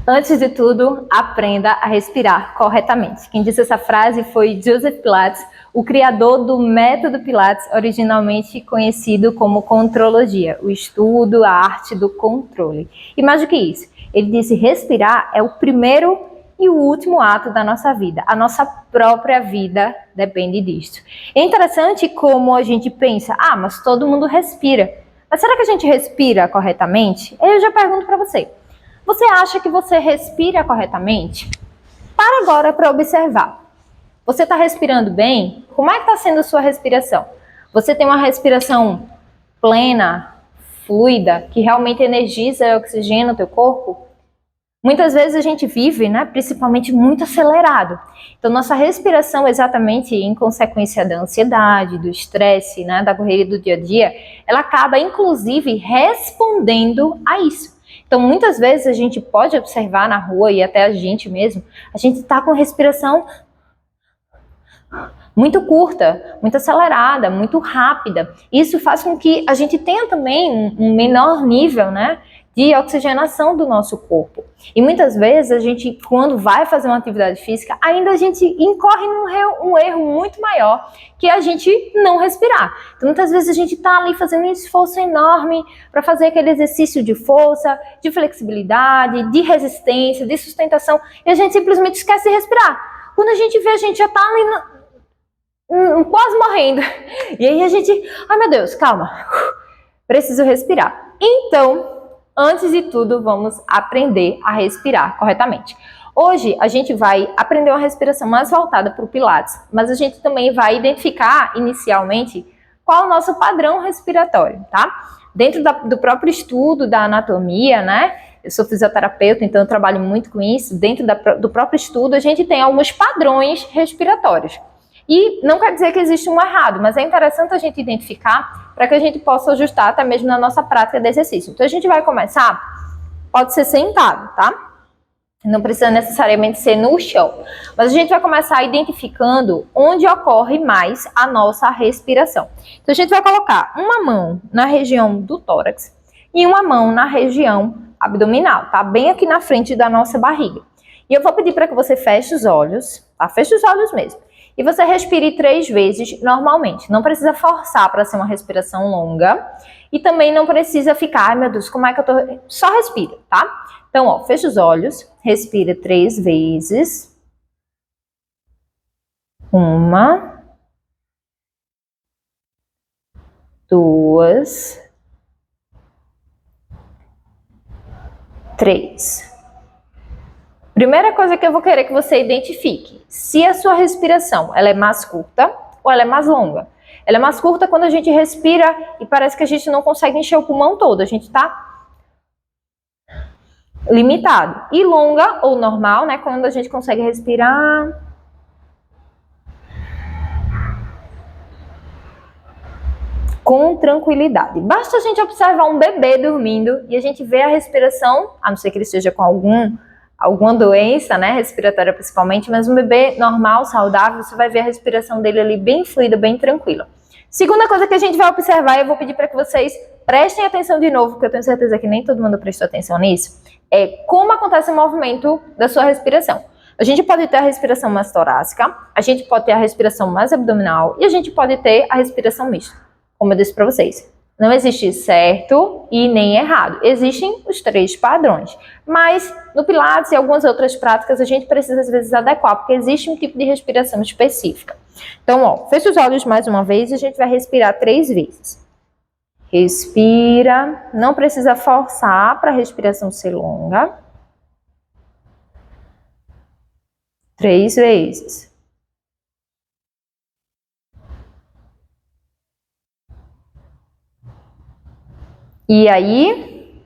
Antes de tudo, aprenda a respirar corretamente. Quem disse essa frase foi Joseph Pilates, o criador do método Pilates, originalmente conhecido como contrologia, o estudo, a arte do controle. E mais do que isso, ele disse: respirar é o primeiro e o último ato da nossa vida. A nossa própria vida depende disso. É interessante como a gente pensa: mas todo mundo respira. Mas será que a gente respira corretamente? Eu já pergunto para você. Você acha que você respira corretamente? Para agora para observar. Você está respirando bem? Como é que está sendo a sua respiração? Você tem uma respiração plena, fluida, que realmente energiza e oxigena o teu corpo? Muitas vezes a gente vive, principalmente muito acelerado. Então, nossa respiração, exatamente em consequência da ansiedade, do estresse, da correria do dia a dia, ela acaba, inclusive, respondendo a isso. Então, muitas vezes a gente pode observar na rua e até a gente mesmo, a gente está com respiração muito curta, muito acelerada, muito rápida. Isso faz com que a gente tenha também um menor nível, de oxigenação do nosso corpo. E muitas vezes a gente, quando vai fazer uma atividade física, ainda a gente incorre num erro muito maior, que é a gente não respirar. Então, muitas vezes a gente está ali fazendo um esforço enorme para fazer aquele exercício de força, de flexibilidade, de resistência, de sustentação, e a gente simplesmente esquece de respirar. Quando a gente vê, a gente já está ali quase morrendo. E aí a gente, meu Deus, calma, preciso respirar. Então, antes de tudo, vamos aprender a respirar corretamente. Hoje, a gente vai aprender uma respiração mais voltada para o Pilates, mas a gente também vai identificar, inicialmente, qual é o nosso padrão respiratório, tá? Dentro do próprio estudo da anatomia, eu sou fisioterapeuta, então eu trabalho muito com isso. Dentro do próprio estudo, a gente tem alguns padrões respiratórios. E não quer dizer que existe um errado, mas é interessante a gente identificar para que a gente possa ajustar até mesmo na nossa prática de exercício. Então a gente vai começar, pode ser sentado, tá? Não precisa necessariamente ser no chão. Mas a gente vai começar identificando onde ocorre mais a nossa respiração. Então a gente vai colocar uma mão na região do tórax e uma mão na região abdominal, tá? Bem aqui na frente da nossa barriga. E eu vou pedir para que você feche os olhos, tá? Feche os olhos mesmo. E você respire 3 vezes normalmente. Não precisa forçar para ser uma respiração longa. E também não precisa ficar, meu Deus, como é que eu tô... Só respira, tá? Então, fecha os olhos, respira 3 vezes. 1, 2, 3. Primeira coisa que eu vou querer que você identifique, se a sua respiração ela é mais curta ou ela é mais longa. Ela é mais curta quando a gente respira e parece que a gente não consegue encher o pulmão todo, a gente está limitado. E longa ou normal, quando a gente consegue respirar com tranquilidade. Basta a gente observar um bebê dormindo e a gente vê a respiração, a não ser que ele esteja com alguma doença, respiratória principalmente, mas um bebê normal, saudável, você vai ver a respiração dele ali bem fluida, bem tranquila. Segunda coisa que a gente vai observar, eu vou pedir para que vocês prestem atenção de novo, porque eu tenho certeza que nem todo mundo prestou atenção nisso, é como acontece o movimento da sua respiração. A gente pode ter a respiração mais torácica, a gente pode ter a respiração mais abdominal e a gente pode ter a respiração mista, como eu disse para vocês. Não existe certo e nem errado. Existem os 3 padrões. Mas no Pilates e algumas outras práticas a gente precisa às vezes adequar, porque existe um tipo de respiração específica. Então, fecha os olhos mais uma vez e a gente vai respirar 3 vezes. Respira. Não precisa forçar para a respiração ser longa. 3 vezes. E aí,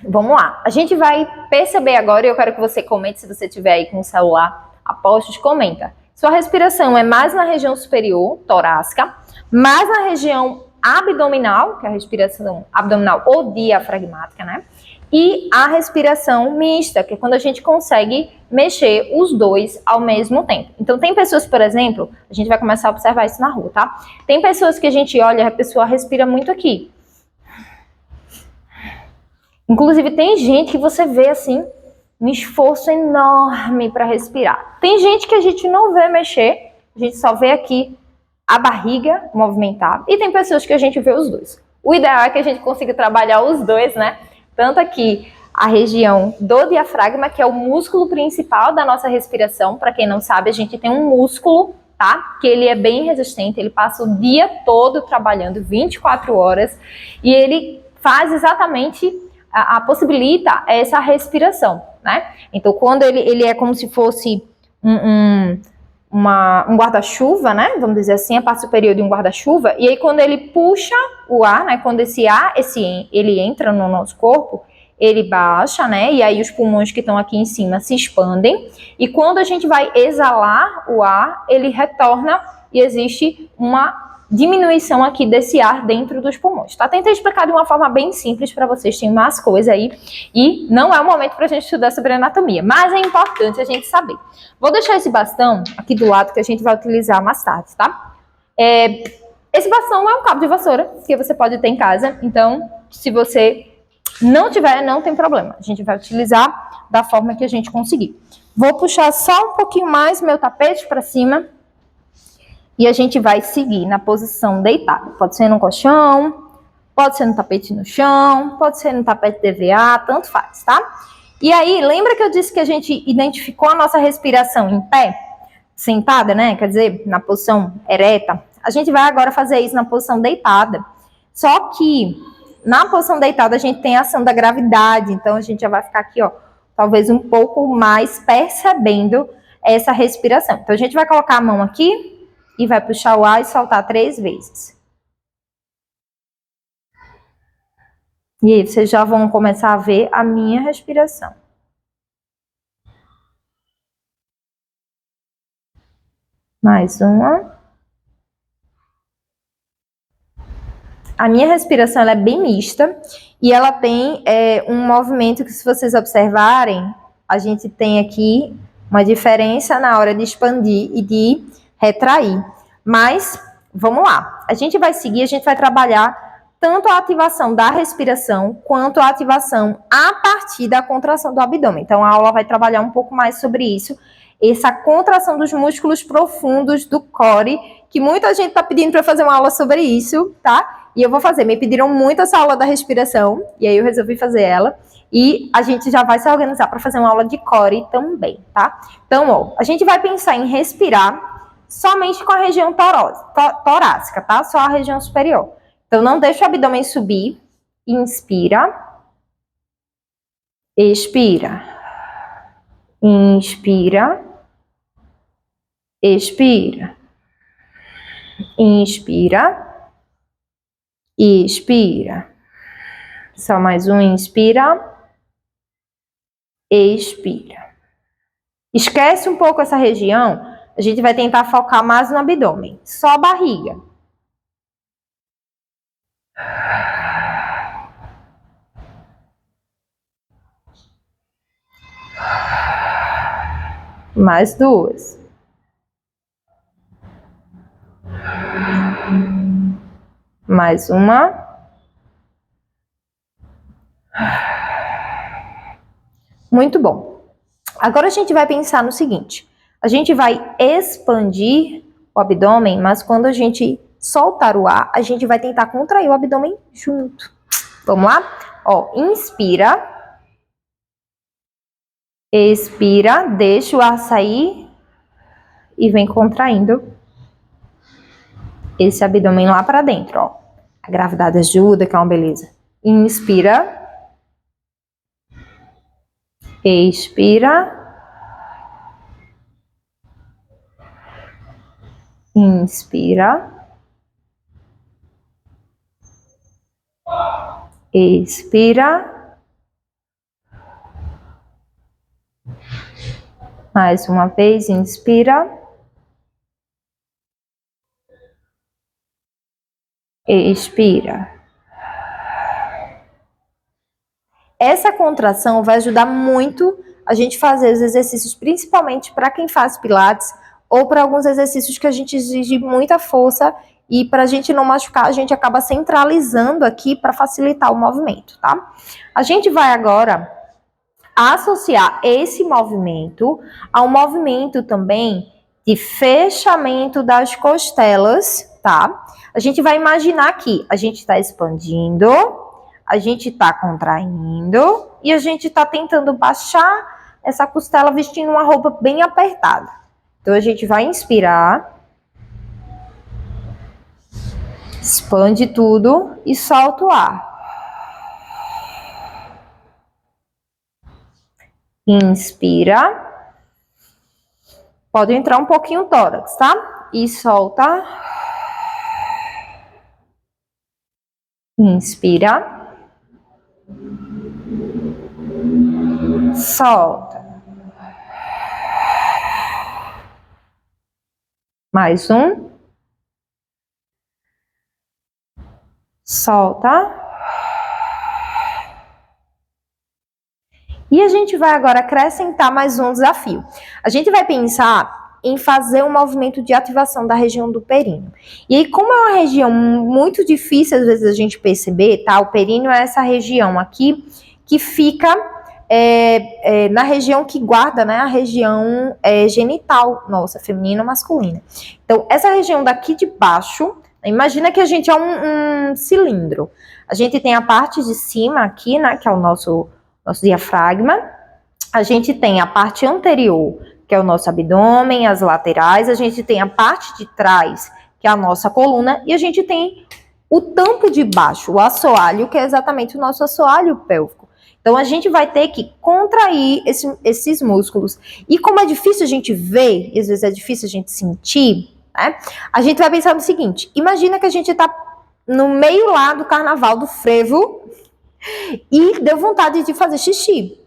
vamos lá. A gente vai perceber agora, e eu quero que você comente, se você estiver aí com o celular a postos, comenta. Sua respiração é mais na região superior, torácica, mais na região abdominal, que é a respiração abdominal ou diafragmática, E a respiração mista, que é quando a gente consegue mexer os dois ao mesmo tempo. Então, tem pessoas, por exemplo, a gente vai começar a observar isso na rua, tá? Tem pessoas que a gente olha, a pessoa respira muito aqui. Inclusive, tem gente que você vê assim, um esforço enorme para respirar. Tem gente que a gente não vê mexer, a gente só vê aqui a barriga movimentar, e tem pessoas que a gente vê os dois. O ideal é que a gente consiga trabalhar os dois, né? Tanto aqui a região do diafragma, que é o músculo principal da nossa respiração. Para quem não sabe, a gente tem um músculo, tá? Que ele é bem resistente, ele passa o dia todo trabalhando, 24 horas, e ele faz exatamente, possibilita essa respiração, né? Então, quando ele é como se fosse um guarda-chuva, né? Vamos dizer assim, a parte superior de um guarda-chuva. E aí, quando ele puxa o ar, né? Quando esse ar, ele entra no nosso corpo, ele baixa, né? E aí os pulmões que estão aqui em cima se expandem. E quando a gente vai exalar o ar, ele retorna e existe uma diminuição aqui desse ar dentro dos pulmões, tá? Tentei explicar de uma forma bem simples para vocês, tem mais coisa aí, e não é o momento para a gente estudar sobre anatomia, mas é importante a gente saber. Vou deixar esse bastão aqui do lado que a gente vai utilizar mais tarde, tá? Esse bastão é um cabo de vassoura que você pode ter em casa, então se você não tiver, não tem problema, a gente vai utilizar da forma que a gente conseguir. Vou puxar só um pouquinho mais meu tapete para cima. E a gente vai seguir na posição deitada. Pode ser no colchão, pode ser no tapete no chão, pode ser no tapete DVA, tanto faz, tá? E aí, lembra que eu disse que a gente identificou a nossa respiração em pé? Sentada, né? Quer dizer, na posição ereta. A gente vai agora fazer isso na posição deitada. Só que na posição deitada a gente tem a ação da gravidade. Então a gente já vai ficar aqui, ó, talvez um pouco mais percebendo essa respiração. Então a gente vai colocar a mão aqui e vai puxar o ar e soltar 3 vezes. E aí, vocês já vão começar a ver a minha respiração. Mais uma. A minha respiração ela é bem mista e ela tem um movimento que, se vocês observarem, a gente tem aqui uma diferença na hora de expandir e de retrair. Mas, vamos lá. A gente vai seguir, a gente vai trabalhar tanto a ativação da respiração, quanto a ativação a partir da contração do abdômen. Então, a aula vai trabalhar um pouco mais sobre isso. Essa contração dos músculos profundos do core, que muita gente está pedindo para eu fazer uma aula sobre isso, tá? E eu vou fazer. Me pediram muito essa aula da respiração, e aí eu resolvi fazer ela. E a gente já vai se organizar para fazer uma aula de core também, tá? Então, ó, a gente vai pensar em respirar somente com a região torácica, tá? Só a região superior. Então, não deixa o abdômen subir. Inspira. Expira. Inspira. Expira. Inspira. Expira. Só mais um. Inspira. Expira. Esquece um pouco essa região. A gente vai tentar focar mais no abdômen. Só a barriga. Mais 2. Mais uma. Muito bom. Agora a gente vai pensar no seguinte. A gente vai expandir o abdômen, mas quando a gente soltar o ar, a gente vai tentar contrair o abdômen junto. Vamos lá? Ó, inspira. Expira, deixa o ar sair e vem contraindo esse abdômen lá para dentro, ó. A gravidade ajuda, que é uma beleza. Inspira. Expira. Inspira. Expira. Mais uma vez, inspira. Expira. Essa contração vai ajudar muito a gente fazer os exercícios, principalmente para quem faz pilates, ou para alguns exercícios que a gente exige muita força, e para a gente não machucar, a gente acaba centralizando aqui para facilitar o movimento, tá? A gente vai agora associar esse movimento ao movimento também de fechamento das costelas, tá? A gente vai imaginar que a gente está expandindo, a gente está contraindo e a gente está tentando baixar essa costela vestindo uma roupa bem apertada. Então, a gente vai inspirar, expande tudo e solta o ar. Inspira. Pode entrar um pouquinho o tórax, tá? E solta. Inspira. Solta. Mais um. Solta. E a gente vai agora acrescentar mais um desafio. A gente vai pensar em fazer um movimento de ativação da região do períneo. E aí, como é uma região muito difícil, às vezes, a gente perceber, tá? O períneo é essa região aqui que fica na região que guarda, né, a região genital nossa, feminina ou masculina. Então, essa região daqui de baixo, imagina que a gente é um cilindro. A gente tem a parte de cima aqui, né, que é o nosso diafragma. A gente tem a parte anterior, que é o nosso abdômen, as laterais. A gente tem a parte de trás, que é a nossa coluna. E a gente tem o tampo de baixo, o assoalho, que é exatamente o nosso assoalho pélvico. Então, a gente vai ter que contrair esses músculos. E como é difícil a gente ver, e às vezes é difícil a gente sentir, né? A gente vai pensar no seguinte: imagina que a gente está no meio lá do carnaval do frevo e deu vontade de fazer xixi.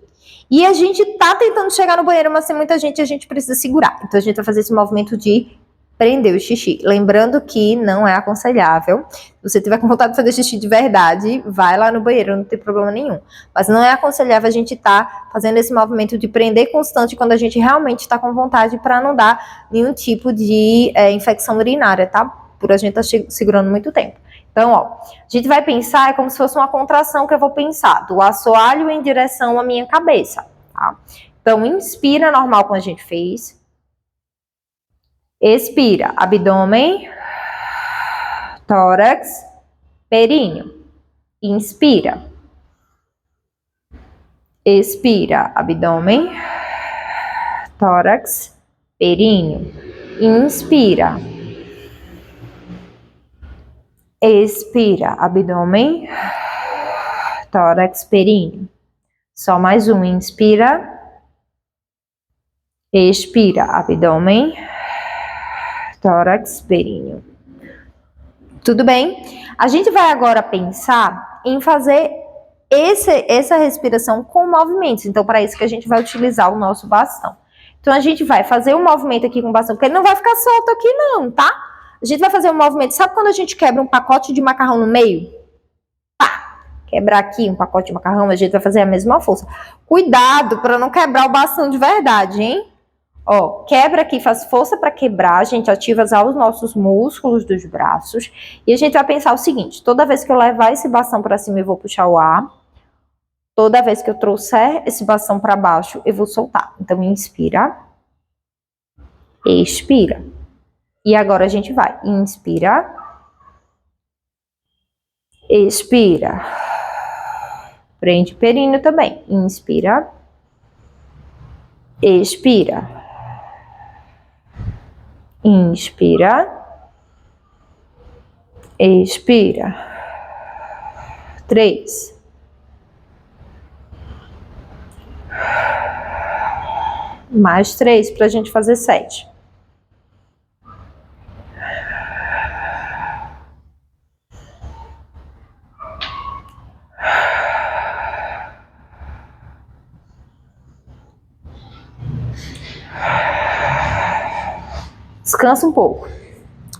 E a gente tá tentando chegar no banheiro, mas tem muita gente e a gente precisa segurar. Então, a gente vai fazer esse movimento de prender o xixi. Lembrando que não é aconselhável. Se você tiver com vontade de fazer xixi de verdade, vai lá no banheiro, não tem problema nenhum. Mas não é aconselhável a gente estar fazendo esse movimento de prender constante quando a gente realmente está com vontade, para não dar nenhum tipo de infecção urinária, tá? Por a gente estar segurando muito tempo. Então, ó, a gente vai pensar, é como se fosse uma contração que eu vou pensar, do assoalho em direção à minha cabeça, tá? Então, inspira normal como a gente fez. Expira, abdômen, tórax, períneo. Inspira. Expira, abdômen, tórax, períneo. Inspira. Expira, abdômen, tórax, períneo. Só mais um, inspira. Expira, abdômen, tórax, períneo. Tudo bem? A gente vai agora pensar em fazer essa respiração com movimentos. Então, para isso que a gente vai utilizar o nosso bastão. Então, a gente vai fazer um movimento aqui com o bastão, porque ele não vai ficar solto aqui não, tá? A gente vai fazer um movimento, sabe quando a gente quebra um pacote de macarrão no meio? Pá! Quebrar aqui um pacote de macarrão, a gente vai fazer a mesma força. Cuidado para não quebrar o bastão de verdade, hein? Ó, quebra aqui, faz força para quebrar, a gente ativa os nossos músculos dos braços. E a gente vai pensar o seguinte: toda vez que eu levar esse bastão para cima, eu vou puxar o ar. Toda vez que eu trouxer esse bastão para baixo, eu vou soltar. Então, inspira. Expira. E agora a gente vai. Inspira. Expira. Prende o períneo também. Inspira. Expira. Inspira. Expira. 3. Mais 3 para a gente fazer 7. Descansa um pouco.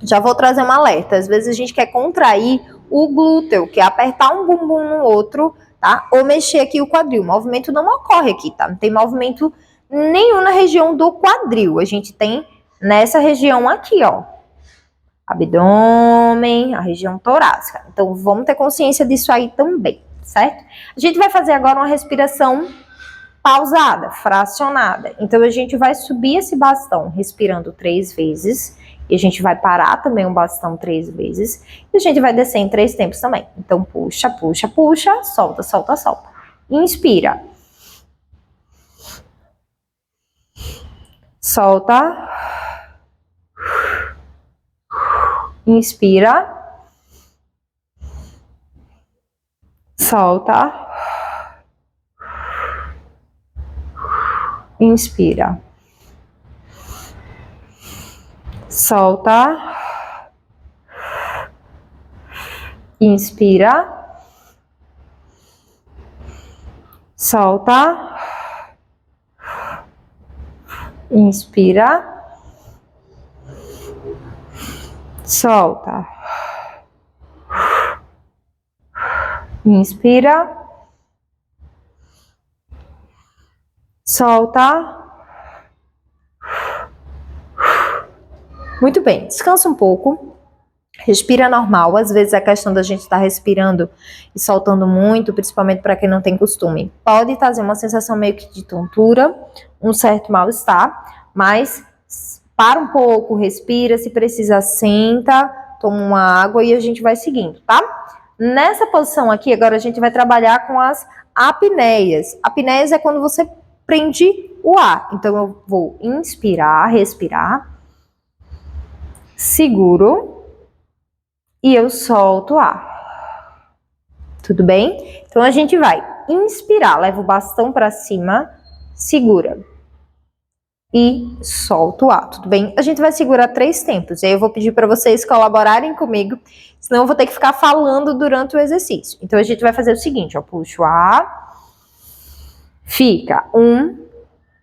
Já vou trazer um alerta. Às vezes a gente quer contrair o glúteo, que é apertar um bumbum no outro, tá? Ou mexer aqui o quadril. O movimento não ocorre aqui, tá? Não tem movimento nenhum na região do quadril. A gente tem nessa região aqui, ó. Abdômen, a região torácica. Então, vamos ter consciência disso aí também, certo? A gente vai fazer agora uma respiração pausada, fracionada. Então, a gente vai subir esse bastão respirando 3 vezes. E a gente vai parar também o bastão 3 vezes. E a gente vai descer em 3 tempos também. Então, puxa, puxa, puxa, solta, solta, solta. Inspira. Solta. Inspira. Solta. Inspira. Solta. Inspira. Solta. Inspira. Solta. Inspira. Solta. Muito bem, descansa um pouco. Respira normal. Às vezes a questão da gente estar respirando e soltando muito, principalmente para quem não tem costume, pode trazer uma sensação meio que de tontura, um certo mal-estar, mas para um pouco, respira, se precisa senta, toma uma água e a gente vai seguindo, tá? Nessa posição aqui, agora a gente vai trabalhar com as apneias. Apneias é quando você prende o ar. Então eu vou inspirar, respirar, seguro e eu solto o ar. Tudo bem? Então a gente vai inspirar, leva o bastão para cima, segura e solta o ar, tudo bem? A gente vai segurar 3 tempos, e aí eu vou pedir para vocês colaborarem comigo, senão eu vou ter que ficar falando durante o exercício. Então a gente vai fazer o seguinte, ó, puxa o ar, fica 1,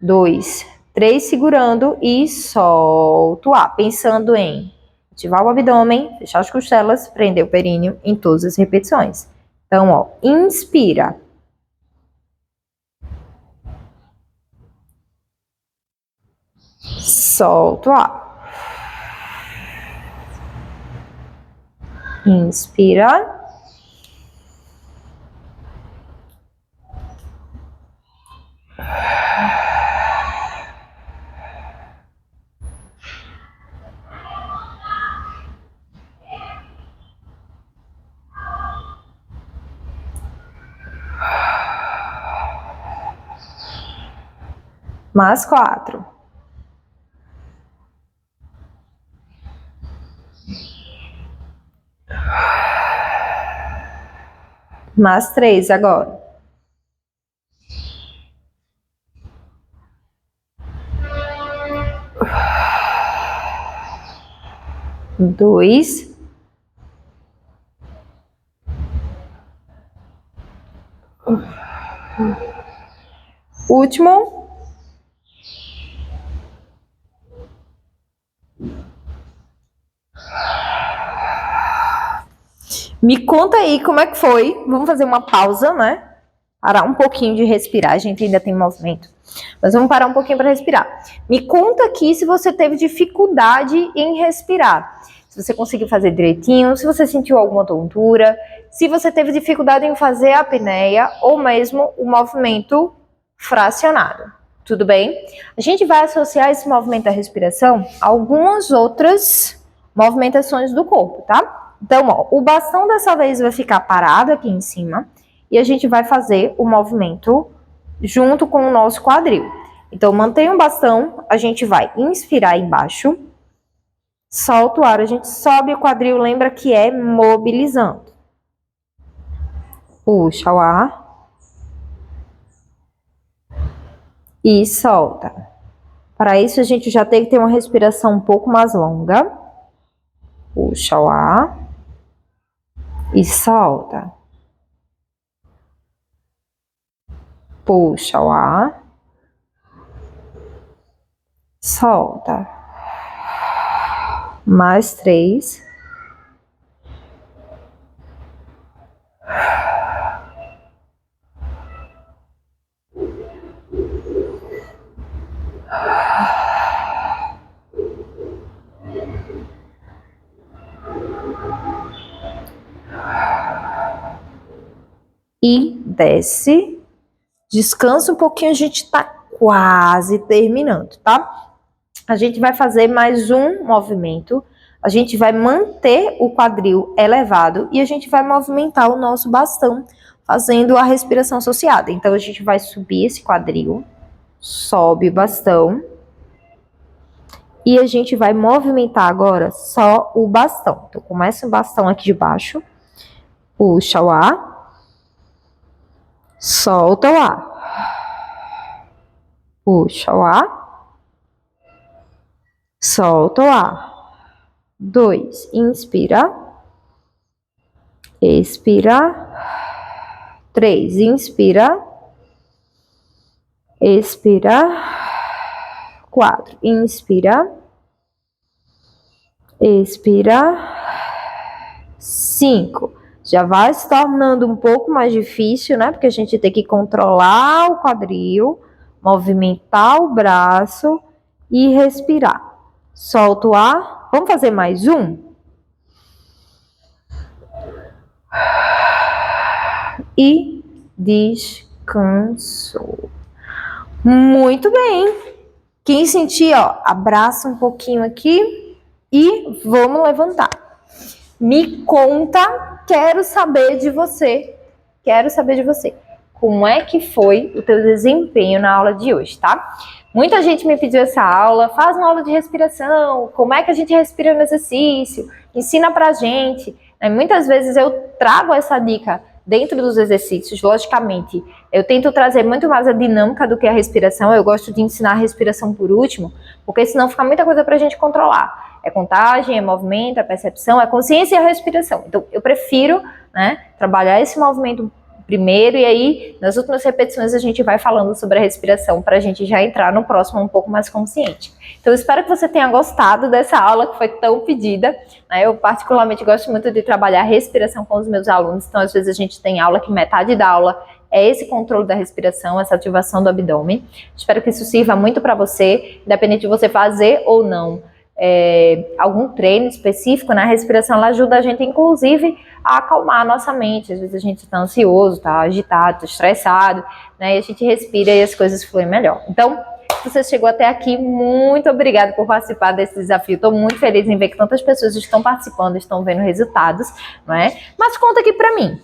2, 3 segurando e solta o ar, pensando em ativar o abdômen, fechar as costelas, prender o períneo em todas as repetições. Então, ó, inspira. Solta o ar. Inspira. Mais 4. Mais 3 agora. 2. Último. Me conta aí como é que foi. Vamos fazer uma pausa, né? Parar um pouquinho de respirar. A gente ainda tem movimento. Mas vamos parar um pouquinho para respirar. Me conta aqui se você teve dificuldade em respirar. Se você conseguiu fazer direitinho, se você sentiu alguma tontura, se você teve dificuldade em fazer a apneia ou mesmo o movimento fracionado. Tudo bem? A gente vai associar esse movimento da respiração a algumas outras movimentações do corpo, tá? Então, ó, o bastão dessa vez vai ficar parado aqui em cima e a gente vai fazer o movimento junto com o nosso quadril. Então, mantenha o bastão, a gente vai inspirar embaixo, solta o ar, a gente sobe o quadril, lembra que é mobilizando. Puxa o ar e solta. Para isso, a gente já tem que ter uma respiração um pouco mais longa. Puxa o ar e solta. Puxa o ar. Solta. Mais 3. E desce. Descansa um pouquinho, a gente tá quase terminando, tá? A gente vai fazer mais um movimento. A gente vai manter o quadril elevado e a gente vai movimentar o nosso bastão, fazendo a respiração associada. Então, a gente vai subir esse quadril, sobe o bastão. E a gente vai movimentar agora só o bastão. Então, começa o bastão aqui de baixo, puxa o ar, solta o ar, puxa o ar, solta o ar. 2, inspira, expira. 3, inspira, expira. 4, inspira, expira. 5, já vai se tornando um pouco mais difícil, né? Porque a gente tem que controlar o quadril, movimentar o braço e respirar. Solta o ar. Vamos fazer mais um? E descansou. Muito bem. Quem sentir, ó, abraça um pouquinho aqui e vamos levantar. Me conta, quero saber de você. Quero saber de você. Como é que foi o teu desempenho na aula de hoje, tá? Muita gente me pediu essa aula, faz uma aula de respiração, como é que a gente respira no exercício, ensina pra gente. Muitas vezes eu trago essa dica dentro dos exercícios, logicamente. Eu tento trazer muito mais a dinâmica do que a respiração, eu gosto de ensinar a respiração por último, porque senão fica muita coisa pra gente controlar. É contagem, é movimento, é percepção, é consciência e a respiração. Então, eu prefiro, né, trabalhar esse movimento primeiro e aí, nas últimas repetições, a gente vai falando sobre a respiração para a gente já entrar no próximo um pouco mais consciente. Então, eu espero que você tenha gostado dessa aula que foi tão pedida, né? Eu particularmente gosto muito de trabalhar a respiração com os meus alunos, então às vezes a gente tem aula que metade da aula é esse controle da respiração, essa ativação do abdômen. Espero que isso sirva muito para você, independente de você fazer ou não algum treino específico, né? A respiração ela ajuda a gente, inclusive, a acalmar a nossa mente. Às vezes a gente está ansioso, está agitado, está estressado, né? E a gente respira e as coisas fluem melhor. Então, se você chegou até aqui, muito obrigada por participar desse desafio. Estou muito feliz em ver que tantas pessoas estão participando, estão vendo resultados, não é? Mas conta aqui para mim,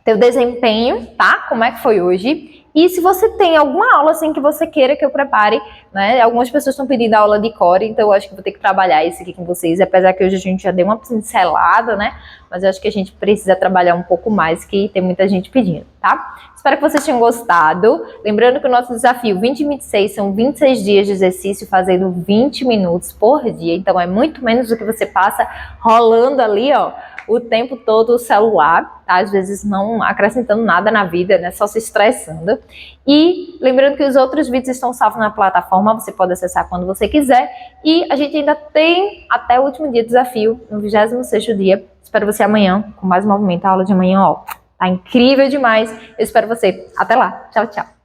teu desempenho, tá? Como é que foi hoje? E se você tem alguma aula assim que você queira que eu prepare, né? Algumas pessoas estão pedindo aula de core, então eu acho que vou ter que trabalhar isso aqui com vocês, apesar que hoje a gente já deu uma pincelada, né? Mas eu acho que a gente precisa trabalhar um pouco mais, que tem muita gente pedindo, tá? Espero que vocês tenham gostado. Lembrando que o nosso desafio 2026 são 26 dias de exercício fazendo 20 minutos por dia, então é muito menos do que você passa rolando ali, ó, o tempo todo o celular, tá? Às vezes não acrescentando nada na vida, né? Só se estressando. E lembrando que os outros vídeos estão salvos na plataforma, você pode acessar quando você quiser. E a gente ainda tem até o último dia de desafio, no 26º dia. Espero você amanhã com mais movimento. A aula de amanhã, ó, tá incrível demais. Eu espero você. Até lá. Tchau, tchau.